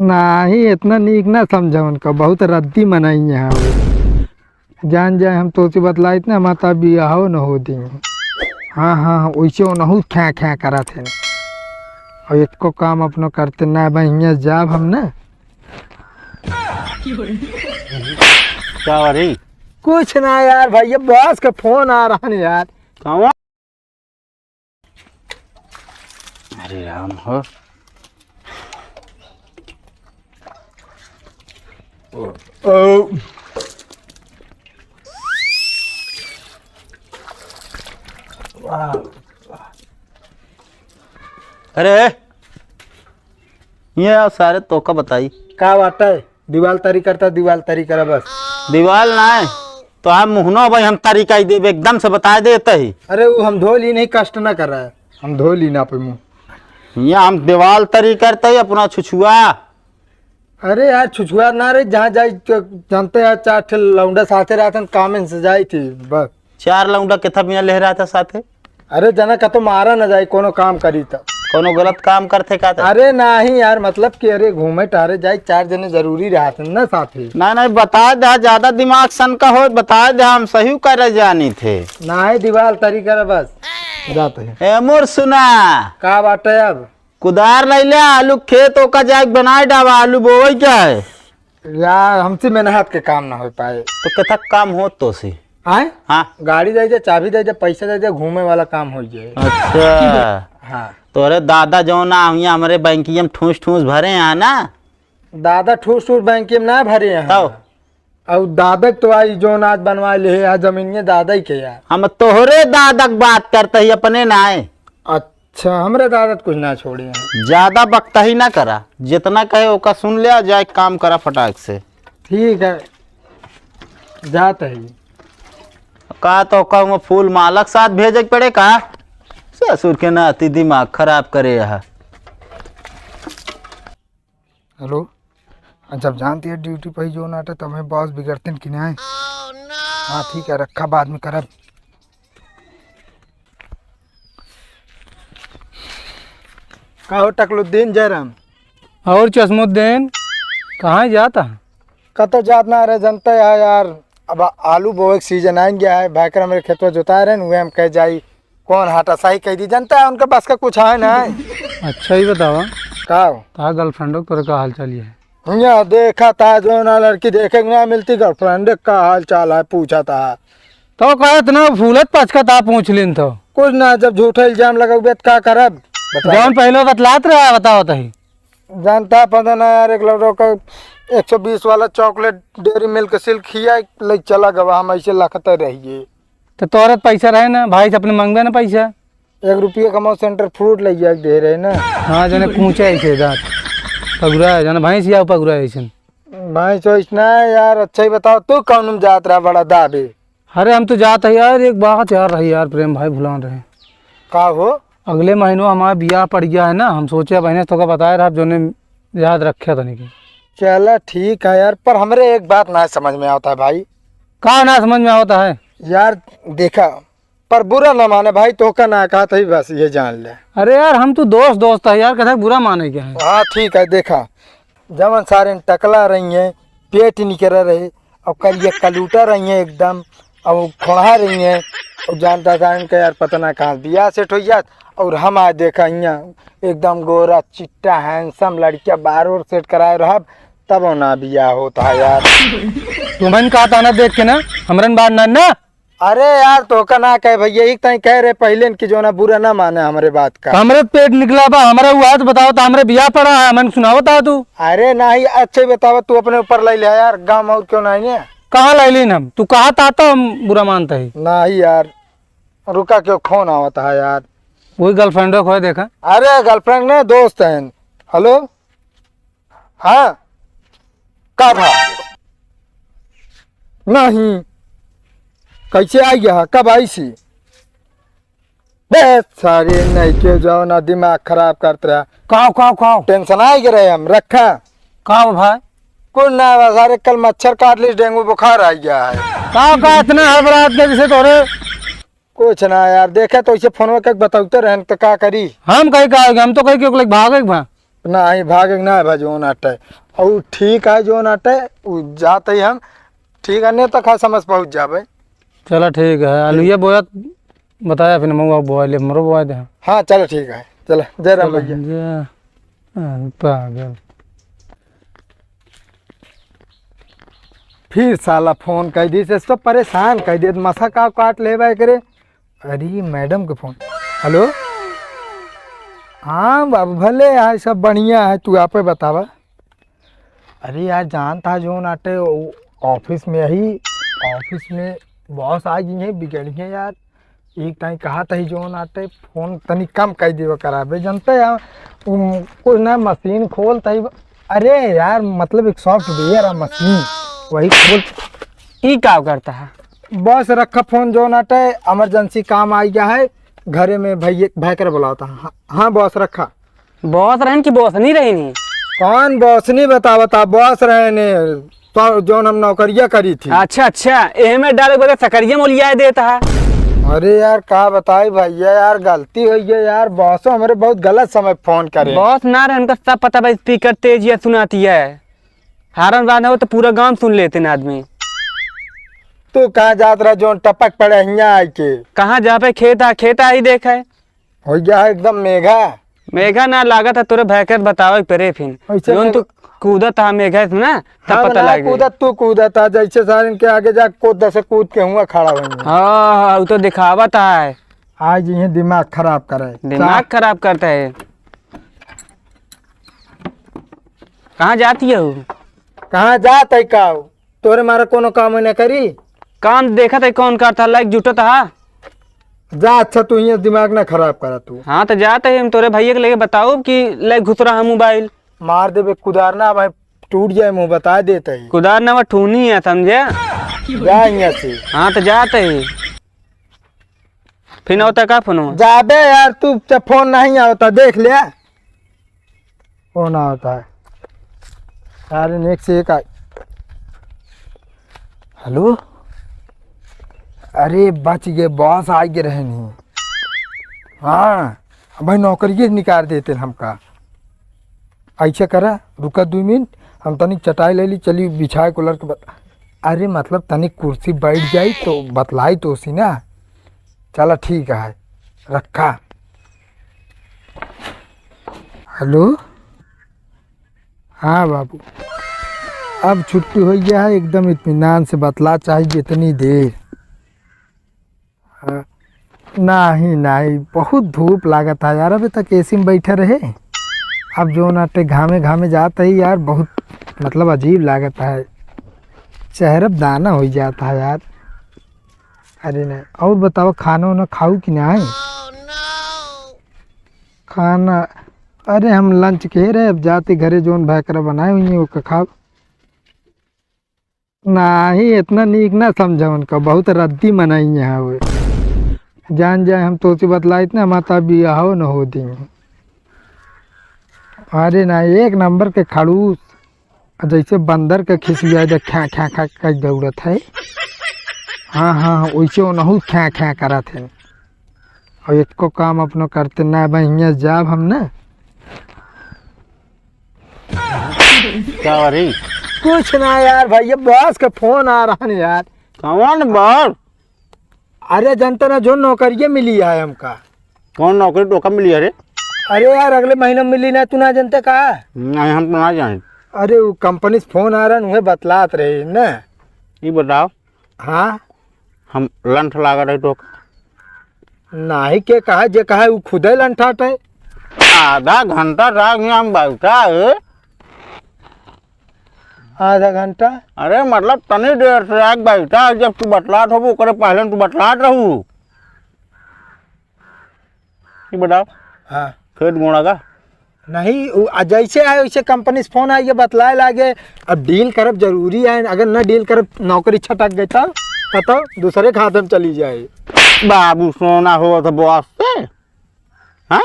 नहीं इतना नीक ना समझा उनका, बहुत रद्दी मनाई यहाँ जान जाए हम तो बतला इतना माता भी हो न हो दी। हाँ हाँ वैसे वो नहू ख्या ख्या करा थे और इसको काम अपनो करते ना बहिया जाब हम ना। क्या हो रही? कुछ ना यार भैया बॉस का फोन आ रहा है यार। कहाँ? अरे राम हो। ओ अरे ये सारे तो का बताई का बात है? दीवाल तरी करता दीवाल तरी करा बस। दीवाल ना है तो हम मुहनो भाई हम तरीका ही देवे एकदम से बता देते ही। अरे वो हम धो ली नहीं, कष्ट ना कर रहा है, हम धो ली ना पे मुँह। ये हम दीवाल तरी करते ही अपना छुछुआ। अरे यार छुछुआ ना रे, जहाँ जाई जानते यार 4 ठे लौंडा साथे रहते काम से जाई थी बस। 4 लौंडा कितना बिना ले रहा था साथे? अरे जना का तो मारा ना जाए कोनो काम करी तब। कोनो गलत काम करते का था? अरे नहीं यार मतलब कि अरे घूमे टहरे जाए 4 जने जरूरी रहते ना साथे। नहीं बता दे, ज्यादा दिमाग सन का हो बता दे, हम सही कर जानी थे। ना दीवार तरी कर बस जाते हैं। ए मोर सुना का बात है अब? कुदार नहीं ले आलू खेतों का जाग बनाए डावा आलू बोई क्या है यार हमसे मेहनत के काम ना हो पाए तो कथा काम हो तो सी आए। हाँ गाड़ी दे दे, चाबी दे दे, पैसा दे दे, घूमे वाला काम हो जाए। अच्छा हाँ तो अरे दादा जो ना यहाँ हमारे बैंकिया में ठूस ठूस भरे हैं ना। दादा ठूस ठूस बैंक में ना भरे हैं और दादा तो आई जो नाच बनवा ले है जमीन दादा ही के यार। हम तोहरे दादा की बात करते ही अपने ना है। अच्छा हमरे दादा कुछ ना छोड़े हैं। ज्यादा बकता ही ना करा, जितना कहे ओका सुन लिया जाए काम करा फटाक से। ठीक है जाते ही का तो कहूँ फूल मालक साथ भेजे पड़े का ससुर के नाती दिमाग खराब करे यहाँ। हेलो जब जानती है ड्यूटी पर ही जो नाटे तब हमें बॉस बिगड़ते कि नहीं। हाँ ठीक है रखा बाद में करब। का हो टकलुद्दीन जयराम और चश्मुद्दीन कहाँ जाता? कतो जात ना रहे जनता है यार। अब आलू बोए सीजन आ गया है, भाईकर मेरे खेतवा जोता रहे हुए हम कह जाई कौन हाटा सही कह दी जनता है उनका बस का कुछ है ना। अच्छा ही बतावा का तारा गर्लफ्रेंड तोरे का हाल चाल है? यहाँ देखा था जो ना लड़की देखे ना मिलती गर्लफ्रेंड का हाल चाल है पूछा था तो कहा इतना फूलत पचका ता पूछ लेन तो कुछ ना। जब झूठा इल्जाम लगाओगे तो क्या करब? जौन पहले बतलात रहा बताओ तही जानता पता ना यार। एक लड़कों का 120 वाला चॉकलेट डेयरी मिल्क सिल्क खिया ले चला गवा, हम ऐसे लखते रहिए। तो तोरत पैसा रहे ना भाई से अपने मांगबे ना पैसा। 1 रुपये कमाओ सेंटर फ्रूट ले जाए दे रहे ना। हाँ जने कूचे ऐसे दांत पगुरा है जने भाई सिया पगुरा ऐसे भाई सोचना है यार। अच्छा ही बताओ तू कौन में जात रहा बड़ा दाबे? अरे हम तो जाते हैं यार। एक बात यार रही यार प्रेम भाई भुला रहे का हो? अगले महीनों हमारा ब्याह पड़ गया है ना। हम सोचे बहने तो का बताया रहा जो ने याद रखे था नहीं। चला ठीक है यार, पर हमरे एक बात ना समझ में आता है भाई। कहाँ ना समझ में आता है यार देखा पर बुरा ना माने भाई, तो का ना कहा था बस ये जान ले। अरे यार हम तो दोस्त है यार, कहता बुरा माने क्या है। हाँ ठीक है देखा जमन सारे टकला रही है, पेट निकल रहे और कल ये कलूटा रही है एकदम और खोड़ा रही है और जानता था इनका यार पता ना कहाँ बियाह सेट हो जात। और हम आज देखा यहाँ एकदम गोरा चिट्टा हैंडसम लड़कियाँ बार और सेट कराए रहा तब ना बियाह होता है यार। तुम्हें कहा था ना देख के ना हमरन बात ना। अरे यार तो का ना कहे भैया एक तई कह रहे पहले कि जो ना बुरा ना माने हमारे बात का। हमरे पेट निकला बा हमारा हुआ तो बताओ तो हमरे बियाह पड़ा है मैंने सुना बता तू। अरे नहीं अच्छे बतावा तू अपने ऊपर ले लिया यार, गाँव और क्यों नहीं है? कहाँ लाई लेन हम? तू कहा था तो हम बुरा मानता है नहीं यार रुका क्यों फोन आवता है यार। वही गर्लफ्रेंड को देखा। अरे गर्लफ्रेंड ने दोस्त है। हेलो हाँ का था? नहीं कैसे आई गया? कब आई सी? बस सारे नहीं के जाओ ना दिमाग खराब करते रहा। खाओ टेंशन आ गए हम रखा खाओ भाई कुछ ना सारे कल मच्छर काट ली डेंगू बुखार आ गया है। का इतना हड़बड़ात के जैसे तोरे कुछ ना यार देखे तो इसे फोन में बताते रहे तो क्या करी। हम कहीं का हम तो कहीं क्यों भागे ना ही भागे ना है जोन आटे और ठीक है जोन आटे उ जाते ही हम ठीक है नहीं तो खा समझ पहुँच जावे। चलो ठीक है, आलूया बोया बताया फिर मऊआ बोआ ले मरो बोआ दे। हाँ चलो ठीक है, चलो जय राम भैया। पागल। फिर साला फोन कर दी से सब परेशान कर दिए मसा का काट ले भाई करे। अरे मैडम के फोन। हेलो हाँ बाबू भले यार सब बढ़िया है, तू आप बतावा। अरे यार जानता जो नाटे ऑफिस में ही ऑफिस में बॉस आ गई है बिगड़ गए यार। एक टाइम कहा था ही जो नाटे फोन तनी कम कर दियो कराबे जनते यार कुछ ना मशीन खोल तही। अरे यार मतलब एक सॉफ्टवेयर है मशीन वही खोल। ई का करता है? बॉस रखा फोन जो नाटे इमरजेंसी काम आ गया है घरे में भाई कर बुलाता। हाँ बॉस रखा। बॉस रहन की बॉस नहीं रही नहीं? कौन बॉस नहीं बता बॉस रहे ने तो जो हम नौकरिया करी थी। अच्छा अच्छा एह में डाले बोले सकरिया मोलिया देता है। अरे यार का बताई भैया यार गलती हुई है यार बॉस हमारे बहुत गलत समय फोन करे। बॉस ना रहे उनका सब पता भाई स्पीकर तेज या सुनाती है हारन बात हो तो पूरा गांव सुन लेते ना आदमी। तू कहाँ जात रहा जो टपक पड़े यहाँ आई के? कहाँ जा पे खेता ही देखा है हो गया है एकदम मेघा ना लागत है तोरे भयकर बताओ परे फिर ऐसे जोन तू कूदत है मेघा से ना तब पता लगे। कूदत तू कूदत था जैसे सारे के आगे जा कूद से कूद के हुआ खड़ा हुआ। हाँ वो तो दिखावत है आज ये दिमाग खराब करे। दिमाग खराब करता है। कहाँ जाती है वो? कहाँ जात है का तोरे मारा कोनो काम न करी? काम देखा था कौन करता लाइक जुटो था। जा अच्छा तू ये दिमाग ना खराब करा तू। हाँ तो जाते हैं हम तोरे भैया के लेके बताओ कि लाइक घुस रहा है मोबाइल। मार देवे कुदारना भाई टूट जाए मुँह बता देते ही। कुदार ना वो ठूनी है समझे। जा यहाँ से। हाँ तो जाते ही फिर होता का फोन जाबे यार तू जब फोन नहीं आता देख लिया फोन आता है सारे नेक्स्ट एक आ। हेलो अरे बच गए बॉस आ गए रहे नहीं। हाँ भाई नौकरी निकाल देते हमका। ऐसा करा रुका 2 मिनट हम तनिक चटाई ले ली चली बिछाए कूलर के अरे मतलब तनिक कुर्सी बैठ जाई तो बतलाई तो उसी ना। चला ठीक है रखा। हेलो हाँ बाबू अब छुट्टी हो गया है एकदम इत्मीनान से बतला चाहिए इतनी देर। हाँ नहीं बहुत धूप लागत है यार अभी तक एसी में बैठे रहे। अब जो नाटे घामे जाता है यार बहुत मतलब अजीब लागत है चेहरा दाना हो जाता है यार। अरे नहीं और बताओ खाना वाना खाऊं कि नहीं? खाना अरे हम लंच कह रहे अब जाते घरे जोन भाकरा बनाए हुई है वो खाओ। नहीं इतना नीक ना समझा उनका बहुत रद्दी मनाई है वो जान जाए हम तो बतलाई इतना माता भी आओ न हो दी। अरे ना एक नंबर के खड़ूस जैसे बंदर के खिसिया जा ख्या ख्या खा का दौड़त है। हाँ वैसे ओनहू ख्या ख्या करा थे और एक को काम अपनो करते ना बहिया जाब हम ना। क्या हो रही? कुछ ना यार भैया बॉस का फोन आ रहा है यार। कौन बॉस? अरे जनता ना जो नौकरी मिली है हमका। कौन नौकरी टोका मिली? अरे अरे यार अगले महीने मिली ना तू ना जनते का? नहीं हम तो ना जाने। अरे वो कंपनी से फोन आ रहा है उन्हें बतलात रहे ना। ये बताओ हाँ हम लंठ लागा रहे टोका नहीं के कहा जे कहा वो खुद ही लंठाट है। आधा घंटा राग में हम बैठा है। आधा घंटा अरे मतलब तनी देर से आग बैठा जब तू बतलात हो करे पहले तू बतलात रहू। ये बताओ हाँ खेत गोड़ा का नहीं जैसे आए वैसे कंपनी से फोन आई है बतलाए लागे। अब डील करब जरूरी है अगर न डील करब नौकरी छटक गई तो बताओ दूसरे खाते में चली जाए। बाबू सोना हो तो बॉस से। हाँ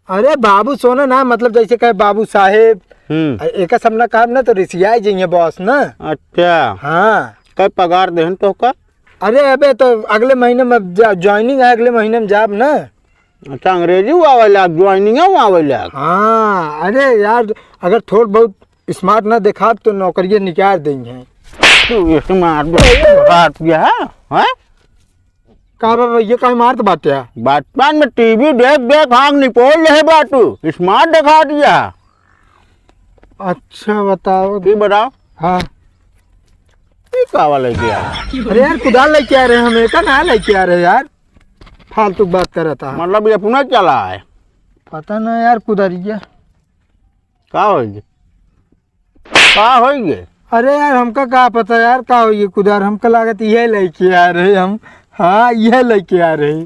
अरे बाबू सोना ना मतलब जैसे कहे बाबू साहेब एक सबना काम ना तो रिसिया जाइए बॉस ना। अच्छा हाँ कब पगार देहन तो का? अरे अबे तो अगले महीने में ज्वाइनिंग है अगले महीने में जाब ना। अच्छा अंग्रेजी हुआ वाला ज्वाइनिंग हुआ वाला। हाँ अरे यार अगर थोड़ा बहुत स्मार्ट ना देखा तो नौकरियाँ निकाल देंगे। तू स्मार्ट बात किया है हैं? कहा बाबा ये कहीं मारत बात है। बचपन में टीवी देख देख आँख निपोल रहे बाटू स्मार्ट दिखा दिया। अच्छा बताओ। की बताओ हाँ ये का वाला क्या अरे यार कुदाल लेके आ रहे हैं, हम एक ना लेके आ रहे हैं यार, फालतू बात कर रहा था। मतलब ये पुनः चला है पता ना यार कुदारिया का होगी का होगी। अरे यार हमका क्या पता यार का हो ये कुदार, हमका लागत ये लेके आ रहे हम। हाँ ये लेके आ रहे।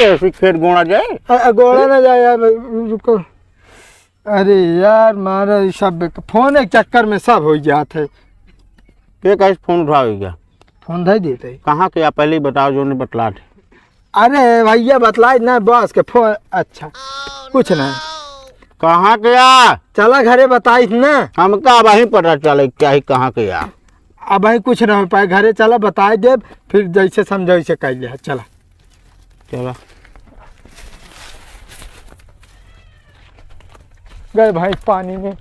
ऐसे खेत गोड़ा जाए गोड़ा ना जाए यार, रुको। अरे यार मारा सब फोन एक चक्कर में सब हो जाते। के कैसे फोन उठाओगे फोन दे देते। कहाँ के आप पहले ही बताओ जो ने बतला थे। अरे भैया बतलाए ना बॉस के फोन। अच्छा कुछ ना कहाँ के आ चला घरे बताइस ना। हमका वही पता चले क्या ही कहाँ के आ। अब भाई कुछ ना हो पाए, घरे चला बताए दे फिर जैसे समझो वैसे कर लिया। चला चला गए भाई पानी में।